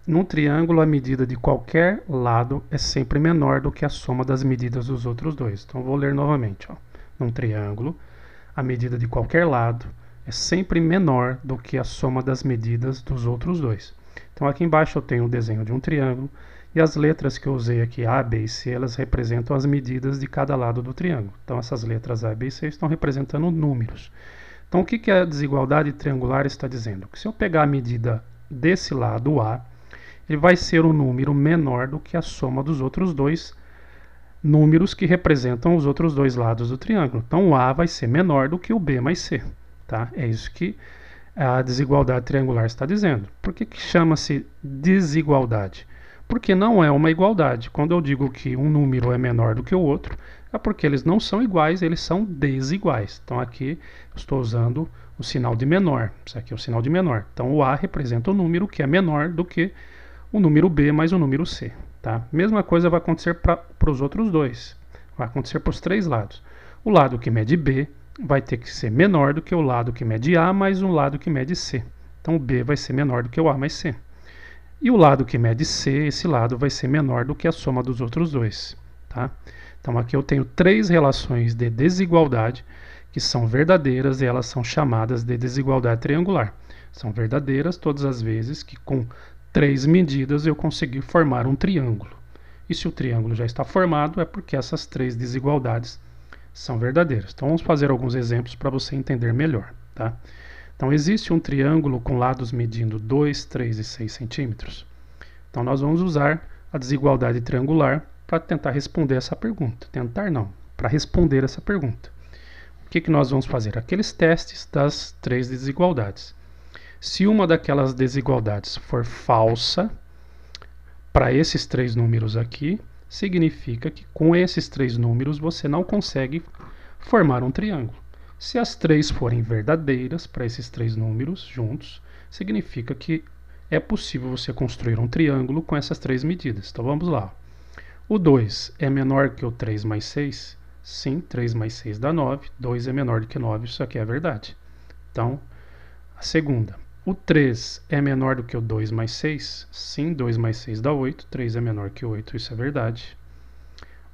Num triângulo, a medida de qualquer lado é sempre menor do que a soma das medidas dos outros dois. Então, vou ler novamente. Ó. Num triângulo, a medida de qualquer lado é sempre menor do que a soma das medidas dos outros dois. Então, aqui embaixo eu tenho o desenho de um triângulo e as letras que eu usei aqui, A, B e C, elas representam as medidas de cada lado do triângulo. Então, essas letras A, B e C estão representando números. Então, o que a desigualdade triangular está dizendo? Que se eu pegar a medida desse lado, A, ele vai ser um número menor do que a soma dos outros dois números que representam os outros dois lados do triângulo. Então, o A vai ser menor do que o B mais C. Tá? É isso que a desigualdade triangular está dizendo. Por que chama-se desigualdade? Porque não é uma igualdade. Quando eu digo que um número é menor do que o outro, é porque eles não são iguais, eles são desiguais. Então aqui eu estou usando o sinal de menor. Isso aqui é o sinal de menor. Então o A representa o número que é menor do que o número B mais o número C. Tá? Mesma coisa vai acontecer para os outros dois. Vai acontecer para os três lados. O lado que mede B vai ter que ser menor do que o lado que mede A mais o lado que mede C. Então o B vai ser menor do que o A mais C. E o lado que mede C, esse lado vai ser menor do que a soma dos outros dois. Tá? Então aqui eu tenho três relações de desigualdade que são verdadeiras e elas são chamadas de desigualdade triangular. São verdadeiras todas as vezes que com três medidas eu consegui formar um triângulo. E se o triângulo já está formado é porque essas três desigualdades são verdadeiras. Então vamos fazer alguns exemplos para você entender melhor. Tá? Então existe um triângulo com lados medindo 2, 3 e 6 centímetros. Então nós vamos usar a desigualdade triangular para tentar responder essa pergunta. Tentar não, para responder essa pergunta. O que nós vamos fazer? Aqueles testes das três desigualdades. Se uma daquelas desigualdades for falsa, para esses três números aqui, significa que com esses três números você não consegue formar um triângulo. Se as três forem verdadeiras para esses três números juntos, significa que é possível você construir um triângulo com essas três medidas. Então vamos lá. O 2 é menor que o 3 mais 6? Sim, 3 mais 6 dá 9. 2 é menor do que 9, isso aqui é verdade. Então, a segunda. O 3 é menor do que o 2 mais 6? Sim, 2 mais 6 dá 8. 3 é menor que 8, isso é verdade.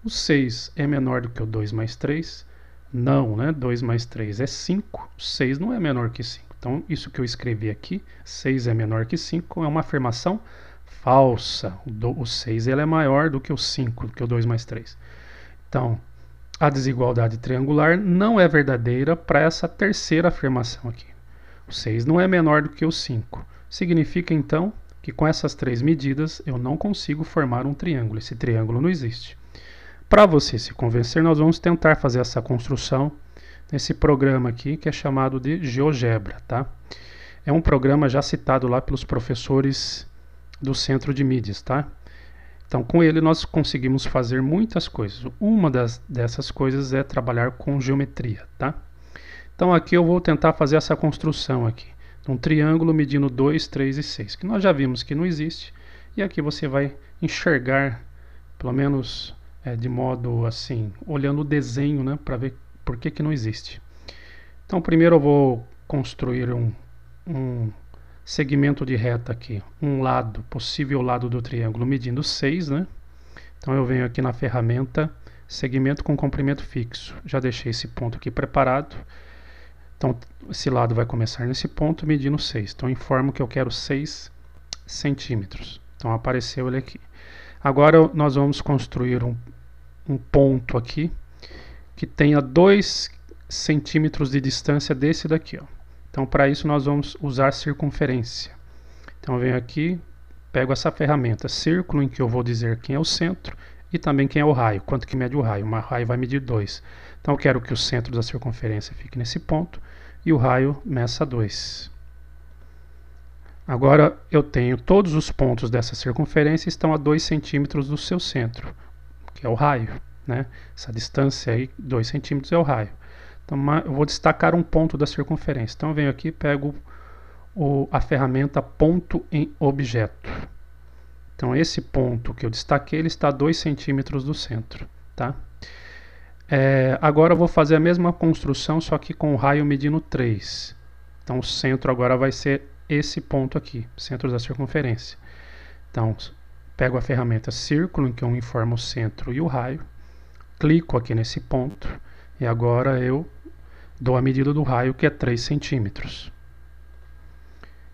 O 6 é menor do que o 2 mais 3? Não, né? 2 mais 3 é 5. 6 não é menor que 5. Então, isso que eu escrevi aqui, 6 é menor que 5, é uma afirmação falsa. O 6 ele é maior do que o 5, do que o 2 mais 3. Então, a desigualdade triangular não é verdadeira para essa terceira afirmação aqui. O 6 não é menor do que o 5. Significa, então, que com essas três medidas eu não consigo formar um triângulo. Esse triângulo não existe. Para você se convencer, nós vamos tentar fazer essa construção nesse programa aqui, que é chamado de GeoGebra. Tá? É um programa já citado lá pelos professores do Centro de Mídias. Tá? Então, com ele nós conseguimos fazer muitas coisas. Uma dessas coisas é trabalhar com geometria. Tá? Então aqui eu vou tentar fazer essa construção aqui, de um triângulo medindo 2, 3 e 6, que nós já vimos que não existe, e aqui você vai enxergar, pelo menos de modo assim, olhando o desenho, né, para ver por que não existe. Então primeiro eu vou construir um segmento de reta aqui, um lado, possível lado do triângulo medindo 6, né? Então eu venho aqui na ferramenta, segmento com comprimento fixo, já deixei esse ponto aqui preparado. Então, esse lado vai começar nesse ponto, medindo 6. Então, informo que eu quero 6 centímetros. Então, apareceu ele aqui. Agora, nós vamos construir um ponto aqui que tenha 2 centímetros de distância desse daqui. Ó. Então, para isso, nós vamos usar circunferência. Então, eu venho aqui, pego essa ferramenta, círculo, em que eu vou dizer quem é o centro e também quem é o raio, quanto que mede o raio. O raio vai medir 2. Então eu quero que o centro da circunferência fique nesse ponto e o raio meça 2. Agora eu tenho todos os pontos dessa circunferência estão a 2 centímetros do seu centro, que é o raio. Né? Essa distância aí, 2 centímetros, é o raio. Então eu vou destacar um ponto da circunferência. Então eu venho aqui e pego a ferramenta ponto em objeto. Então esse ponto que eu destaquei, ele está a 2 centímetros do centro. Tá? Agora eu vou fazer a mesma construção, só que com o raio medindo 3. Então o centro agora vai ser esse ponto aqui, centro da circunferência. Então, pego a ferramenta círculo, em que eu informo o centro e o raio, clico aqui nesse ponto, e agora eu dou a medida do raio, que é 3 centímetros.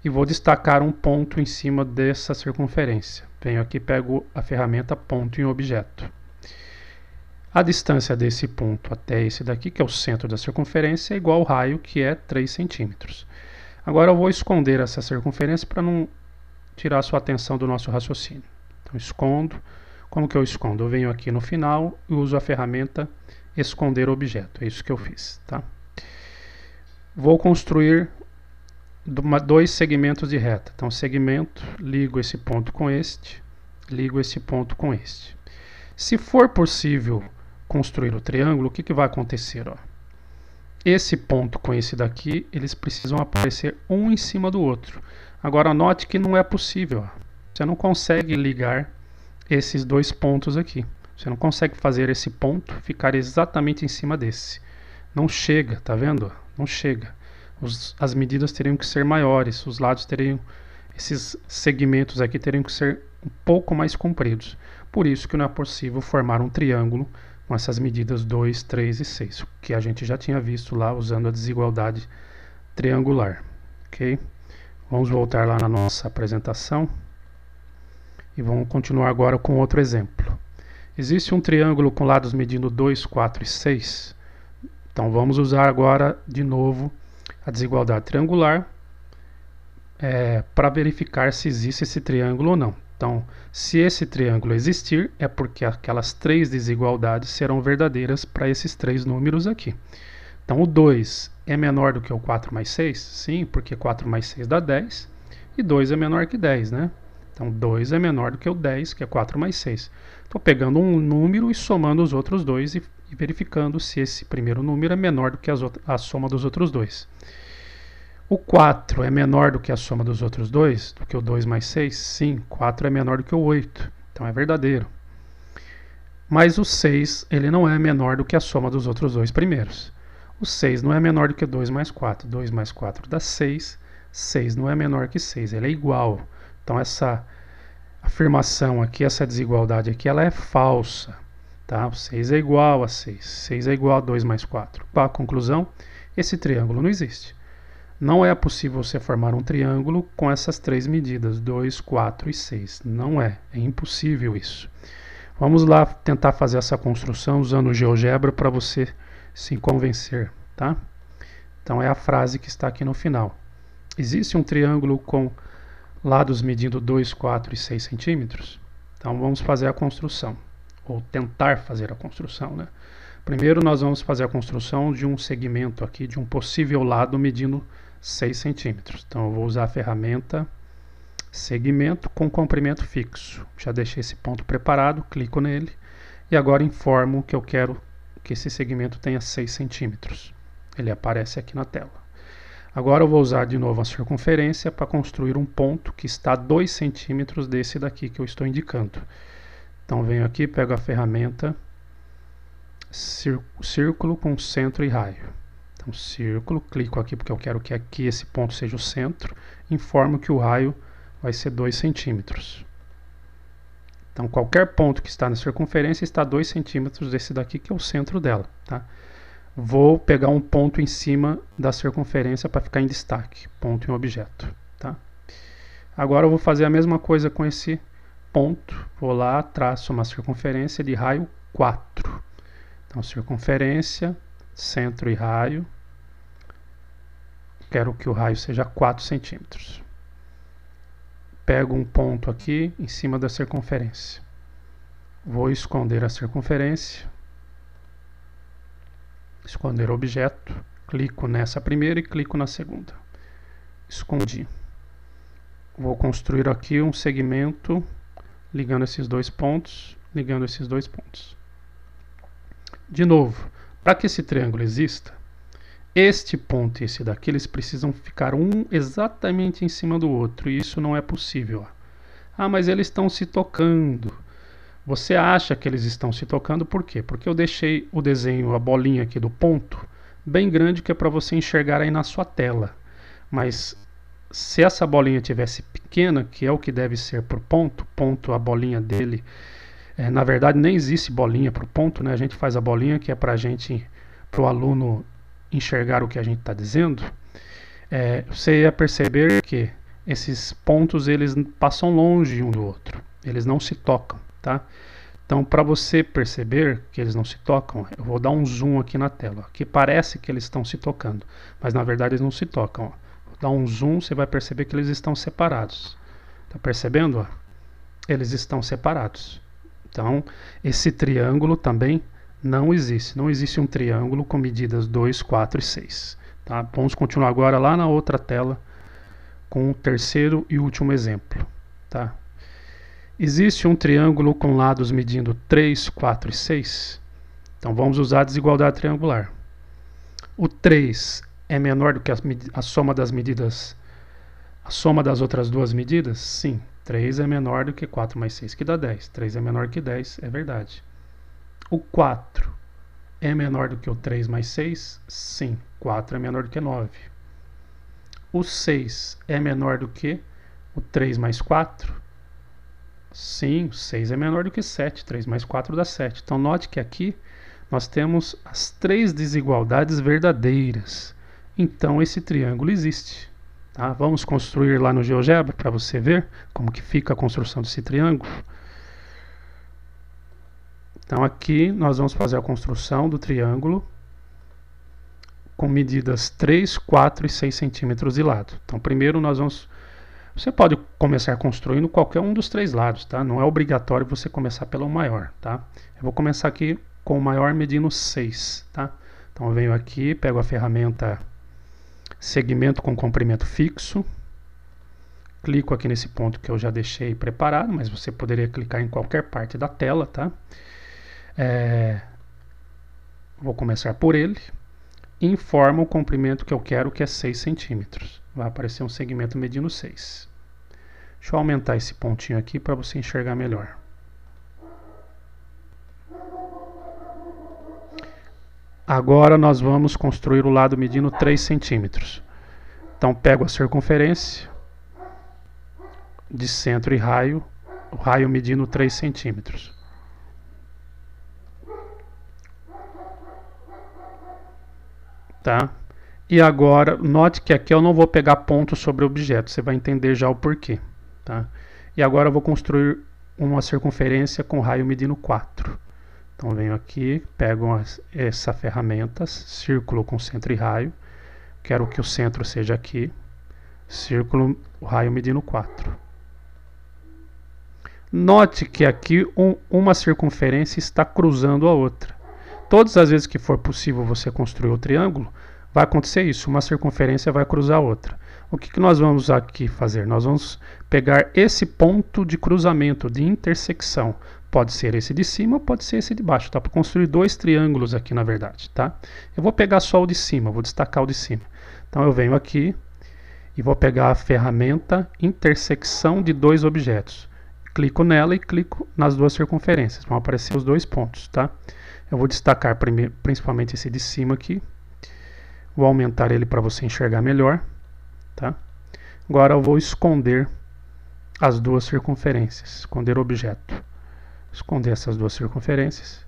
E vou destacar um ponto em cima dessa circunferência. Venho aqui e pego a ferramenta ponto em objeto. A distância desse ponto até esse daqui, que é o centro da circunferência, é igual ao raio, que é 3 centímetros. Agora eu vou esconder essa circunferência para não tirar a sua atenção do nosso raciocínio. Então escondo. Como que eu escondo? Eu venho aqui no final e uso a ferramenta esconder objeto. É isso que eu fiz, tá? Vou construir dois segmentos de reta. Então segmento, ligo esse ponto com este, ligo esse ponto com este. Se for possível construir o triângulo, o que vai acontecer? Ó? Esse ponto com esse daqui, eles precisam aparecer um em cima do outro. Agora note que não é possível. Ó. Você não consegue ligar esses dois pontos aqui. Você não consegue fazer esse ponto ficar exatamente em cima desse. Não chega, tá vendo? Não chega. As medidas teriam que ser maiores, os lados teriam, esses segmentos aqui teriam que ser um pouco mais compridos. Por isso que não é possível formar um triângulo com essas medidas 2, 3 e 6, que a gente já tinha visto lá usando a desigualdade triangular. Ok? Vamos voltar lá na nossa apresentação e vamos continuar agora com outro exemplo. Existe um triângulo com lados medindo 2, 4 e 6. Então vamos usar agora de novo a desigualdade triangular para verificar se existe esse triângulo ou não. Então, se esse triângulo existir, é porque aquelas três desigualdades serão verdadeiras para esses três números aqui. Então, o 2 é menor do que o 4 mais 6? Sim, porque 4 mais 6 dá 10. E 2 é menor que 10, né? Então, 2 é menor do que o 10, que é 4 mais 6. Estou pegando um número e somando os outros dois e verificando se esse primeiro número é menor do que a soma dos outros dois. O 4 é menor do que a soma dos outros dois, do que o 2 mais 6? Sim, 4 é menor do que o 8, então é verdadeiro. Mas o 6 ele não é menor do que a soma dos outros dois primeiros. O 6 não é menor do que 2 mais 4, 2 mais 4 dá 6, 6 não é menor que 6, ele é igual. Então essa afirmação aqui, essa desigualdade aqui, ela é falsa. Tá? O 6 é igual a 6, 6 é igual a 2 mais 4. Qual a conclusão? Esse triângulo não existe. Não é possível você formar um triângulo com essas três medidas, 2, 4 e 6. Não é impossível isso. Vamos lá tentar fazer essa construção usando o GeoGebra para você se convencer, tá? Então é a frase que está aqui no final. Existe um triângulo com lados medindo 2, 4 e 6 centímetros? Então vamos fazer a construção, ou tentar fazer a construção, né? Primeiro nós vamos fazer a construção de um segmento aqui, de um possível lado medindo 6 centímetros. Então eu vou usar a ferramenta segmento com comprimento fixo. Já deixei esse ponto preparado, clico nele e agora informo que eu quero que esse segmento tenha 6 centímetros. Ele aparece aqui na tela. Agora eu vou usar de novo a circunferência para construir um ponto que está a 2 centímetros desse daqui que eu estou indicando. Então venho aqui, pego a ferramenta círculo com centro e raio. Então, círculo, clico aqui porque eu quero que aqui esse ponto seja o centro, informo que o raio vai ser 2 centímetros. Então, qualquer ponto que está na circunferência está a 2 centímetros desse daqui, que é o centro dela. Tá? Vou pegar um ponto em cima da circunferência para ficar em destaque, ponto em objeto. Tá? Agora eu vou fazer a mesma coisa com esse ponto, vou lá, traço uma circunferência de raio 4. Então, circunferência, centro e raio. Quero que o raio seja 4 centímetros. Pego um ponto aqui em cima da circunferência. Vou esconder a circunferência. Esconder objeto. Clico nessa primeira e clico na segunda. Escondi. Vou construir aqui um segmento ligando esses dois pontos, ligando esses dois pontos. De novo, para que esse triângulo exista, este ponto e esse daqui, eles precisam ficar um exatamente em cima do outro, e isso não é possível. Ah, mas eles estão se tocando. Você acha que eles estão se tocando por quê? Porque eu deixei o desenho, a bolinha aqui do ponto, bem grande, que é para você enxergar aí na sua tela. Mas se essa bolinha tivesse pequena, que é o que deve ser por ponto, a bolinha dele, na verdade nem existe bolinha para o ponto, né? A gente faz a bolinha que é para o aluno enxergar o que a gente está dizendo. Você ia perceber que esses pontos eles passam longe um do outro, eles não se tocam, tá? Então, para você perceber que eles não se tocam, eu vou dar um zoom aqui na tela, que parece que eles estão se tocando, mas na verdade eles não se tocam. Ó. Vou dar um zoom, você vai perceber que eles estão separados. Tá percebendo? Ó? Eles estão separados. Então, esse triângulo também não existe. Não existe um triângulo com medidas 2, 4 e 6. Tá? Vamos continuar agora lá na outra tela com o terceiro e último exemplo. Tá? Existe um triângulo com lados medindo 3, 4 e 6. Então vamos usar a desigualdade triangular. O 3 é menor do que a soma das medidas, a soma das outras duas medidas? Sim, 3 é menor do que 4 mais 6, que dá 10. 3 é menor que 10, é verdade. O 4 é menor do que o 3 mais 6? Sim, 4 é menor do que 9. O 6 é menor do que o 3 mais 4? Sim, 6 é menor do que 7, 3 mais 4 dá 7. Então note que aqui nós temos as três desigualdades verdadeiras. Então esse triângulo existe. Tá? Vamos construir lá no GeoGebra para você ver como que fica a construção desse triângulo. Então aqui nós vamos fazer a construção do triângulo com medidas 3, 4 e 6 centímetros de lado. Então primeiro nós vamos... Você pode começar construindo qualquer um dos três lados, tá? Não é obrigatório você começar pelo maior, tá? Eu vou começar aqui com o maior medindo 6, tá? Então eu venho aqui, pego a ferramenta segmento com comprimento fixo, clico aqui nesse ponto que eu já deixei preparado, mas você poderia clicar em qualquer parte da tela, tá? Vou começar por ele, informo o comprimento que eu quero, que é 6 centímetros. Vai aparecer um segmento medindo 6. Deixa eu aumentar esse pontinho aqui para você enxergar melhor. Agora nós vamos construir o lado medindo 3 centímetros. Então pego a circunferência de centro e raio, o raio medindo 3 centímetros. Tá? E agora, note que aqui eu não vou pegar ponto sobre o objeto, você vai entender já o porquê. Tá? E agora eu vou construir uma circunferência com raio medindo 4. Então venho aqui, pego essa ferramenta, círculo com centro e raio, quero que o centro seja aqui, círculo, o raio medindo 4. Note que aqui uma circunferência está cruzando a outra. Todas as vezes que for possível você construir o triângulo, vai acontecer isso, uma circunferência vai cruzar a outra. O que nós vamos aqui fazer? Nós vamos pegar esse ponto de cruzamento, de intersecção. Pode ser esse de cima, pode ser esse de baixo. Tá? Para construir dois triângulos aqui, na verdade. Tá? Eu vou pegar só o de cima, vou destacar o de cima. Então eu venho aqui e vou pegar a ferramenta intersecção de dois objetos. Clico nela e clico nas duas circunferências. Vão aparecer os dois pontos. Tá? Eu vou destacar principalmente esse de cima aqui. Vou aumentar ele para você enxergar melhor. Tá? Agora eu vou esconder as duas circunferências. Esconder o objeto. Esconder essas duas circunferências.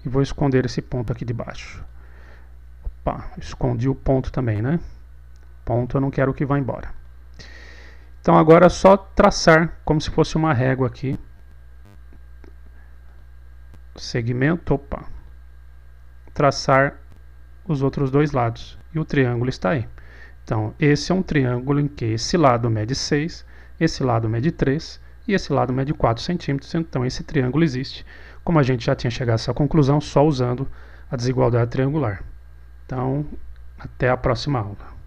E vou esconder esse ponto aqui de baixo. Opa, escondi o ponto também, né? Ponto eu não quero que vá embora. Então agora é só traçar como se fosse uma régua aqui. Segmento, opa. Traçar os outros dois lados. E o triângulo está aí. Então, esse é um triângulo em que esse lado mede 6, esse lado mede 3 e esse lado mede 4 centímetros. Então, esse triângulo existe. Como a gente já tinha chegado a essa conclusão, só usando a desigualdade triangular. Então, até a próxima aula.